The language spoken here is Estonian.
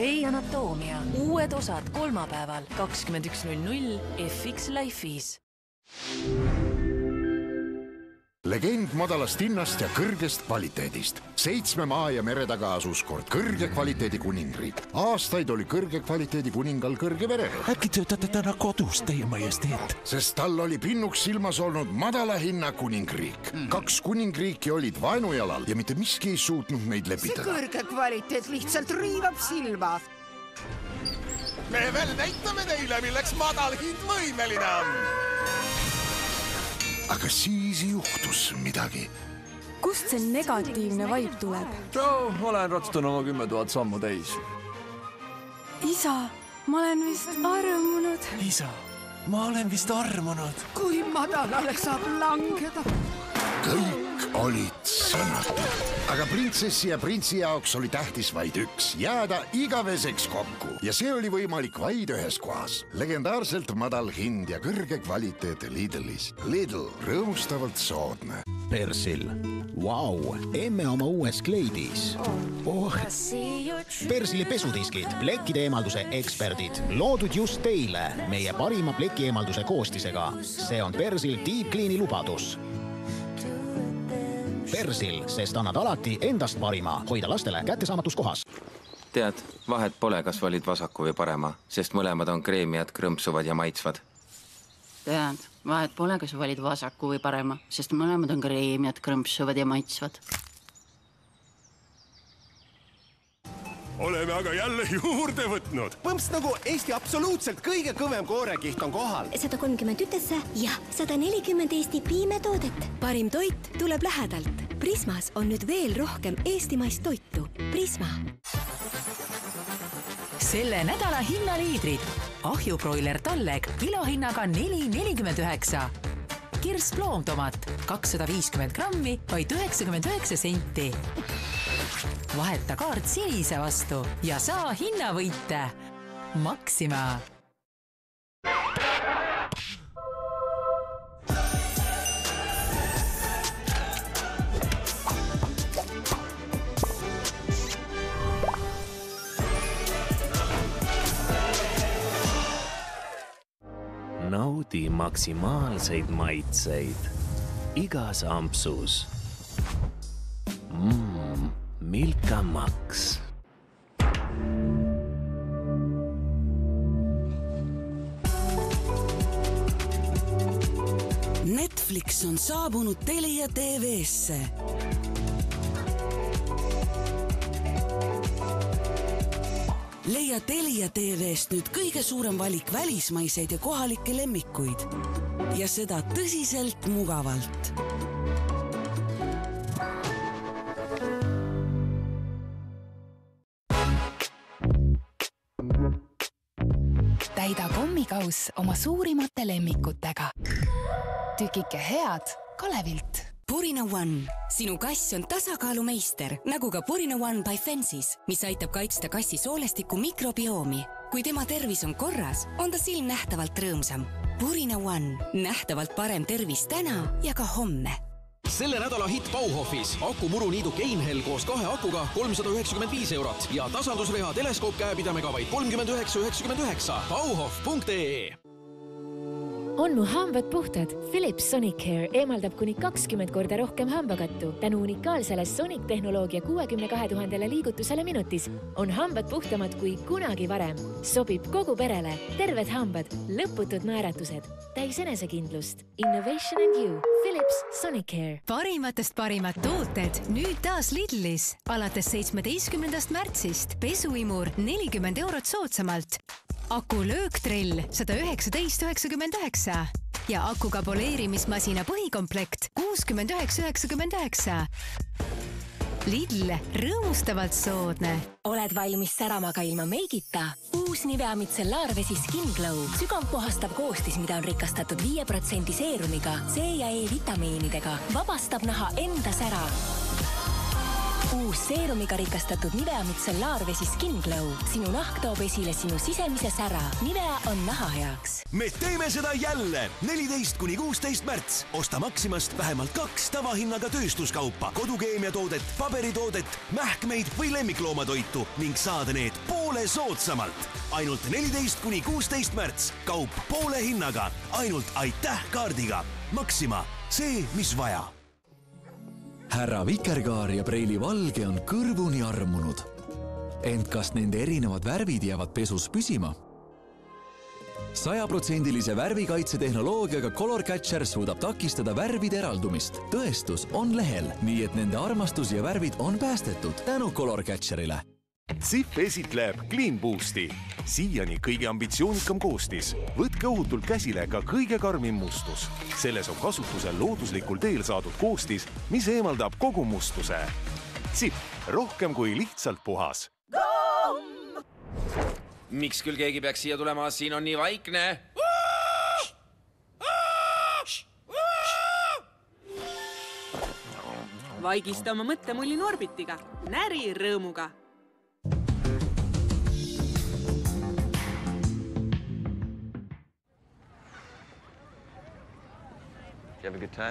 Grey Anatoomia. Uued osad kolmapäeval 21.00 FX Life'is. Legend madalast hinnast ja kõrgest kvaliteedist. 7 maa ja mere taga asus kord kõrge kvaliteedi kuningriik. Aastaid oli kõrge kvaliteedi kuningal kõrge verere. Äkki töötate täna kodus, teie majesteet? Sest tal oli pinnuks silmas olnud madala hinna kuningriik. 2 kuningriiki olid vaenujalal ja mitte miski ei suutnud neid lepitada. See kõrge kvaliteet lihtsalt riivab silma. Me veel näitame teile, milleks madal hind võimeline on. Aga siis juhtus midagi. Kust see negatiivne vaip tuleb? Olen ratstun oma 10 000 sammu täis. Isa, ma olen vist armunud. Isa, ma olen vist armunud. Kui madalale saab langeda? Kõik olid sõnatud. Aga printsessi ja printsi jaoks oli tähtis vaid üks. Jääda igaveseks kokku. Ja see oli võimalik vaid ühes kohas. Legendaarselt madal hind ja kõrge kvaliteet Lidlis. Lidl, rõõmustavalt soodne. Persil. Vau, emme oma uues kleidis. Persili pesudiskid, plekkide eemalduse eksperdid. Loodud just teile, meie parima pleki eemalduse koostisega. See on Persil Deep Cleani lubadus. Persil, sest annad alati endast parima. Hoida lastele kättesaamatus kohas. Tead, vahet pole, kas valid vasaku või parema, sest mõlemad on kreemiad, krõmpsuvad ja maitsvad. Tead, vahet pole, kas valid vasaku või parema, sest mõlemad on kreemiad, krõmpsuvad ja maitsvad. Oleme aga jälle juurde võtnud. Põmps nagu Eesti absoluutselt kõige kõvem koorekiht on kohal. 130 ütesse ja 140 Eesti piimetoodet. Parim toit tuleb lähedalt. Prismas on nüüd veel rohkem eestimaist toitu. Prisma. Selle nädala hinnaliidrid. Ahjubroiler talleg kilohinnaga 4,49. Kirs ploomtomat 250 grammi, vaid 99 senti. Vaheta kaart sinise vastu ja saa hinnavõite. Maxima. Naudi maksimaalseid maitseid igas ampsus. Milka Max. Netflix on saabunud Telia TV-sse. Leia Telia TV-st nüüd kõige suurem valik välismaiseid ja kohalikke lemmikuid. Ja seda tõsiselt mugavalt. Täida kommikaus oma suurimate lemmikutega. Tükike head Kalevilt. Purina One. Sinu kass on tasakaalumeister, nagu ka Purina One by Fences, mis aitab kaitsta kassi soolestiku mikrobiomi. Kui tema tervis on korras, on ta silmnähtavalt rõõmsam. Purina One. Nähtavalt parem tervis täna ja ka homme. Selle nädala hitt Bauhofis. Akumuruniidu Keinhell koos 2 akuga 395 eurot ja tasandusreha teleskoopkäepidamega vaid 39,99. Bauhof.ee. On mu hambad puhtad? Philips Sonic Hair eemaldab kuni 20 korda rohkem hambakattu. Tänu unikaalsele Sonic tehnoloogia 62 000 liigutusele minutis on hambad puhtamad kui kunagi varem. Sobib kogu perele. Terved hambad, lõputud naeratused, täis enesekindlust. Innovation and you. Philips Sonic Hair. Parimatest parimad tooted nüüd taas Lidlis. Alates 17. märtsist pesuimur 40 eurot soodsamalt. Aku lööktrill 119,99 ja akuga poleerimismasina põhikomplekt 69,99. Lidl, rõõmustavalt soodne. Oled valmis särama ka ilma meigita? Uus Nivea Micellaarvesi Skin Glow. Sügavpuhastav koostis, mida on rikastatud 5% seerumiga, C ja E vitamiinidega. Vabastab naha enda sära. Uus seerumiga rikastatud Nivea Micellaarvesi Skin Glow. Sinu nahk toob esile sinu sisemise sära. Nivea on naha heaks. Me teeme seda jälle. 14–16 märts. Osta Maximast vähemalt 2 tavahinnaga tööstuskaupa, kodukeemiatoodet, paberitoodet, mähkmeid või lemmikloomatoitu ning saada need poole soodsamalt. Ainult 14 kuni 16 märts. Kaup poole hinnaga. Ainult aitäh kaardiga. Maxima. See, mis vaja. Härra Vikerkaar ja Preili Valge on kõrvuni armunud. Ent kas nende erinevad värvid jäävad pesus püsima? 100% värvikaitsetehnoloogiaga Color Catcher suudab takistada värvide eraldumist. Tõestus on lehel, nii et nende armastus ja värvid on päästetud tänu Color Catcherile. CIF esitleb Clean Boosti. Siiani kõige ambitsioonikam koostis. Võtke ohutult käsile ka kõige karmim mustus. Selles on kasutusel looduslikul teel saadud koostis, mis eemaldab kogu mustuse. CIF, rohkem kui lihtsalt puhas. Miks küll keegi peaks siia tulema? Siin on nii vaikne. Vaigista oma mõttemulli Norbitiga. Näri rõõmuga. You have a good time?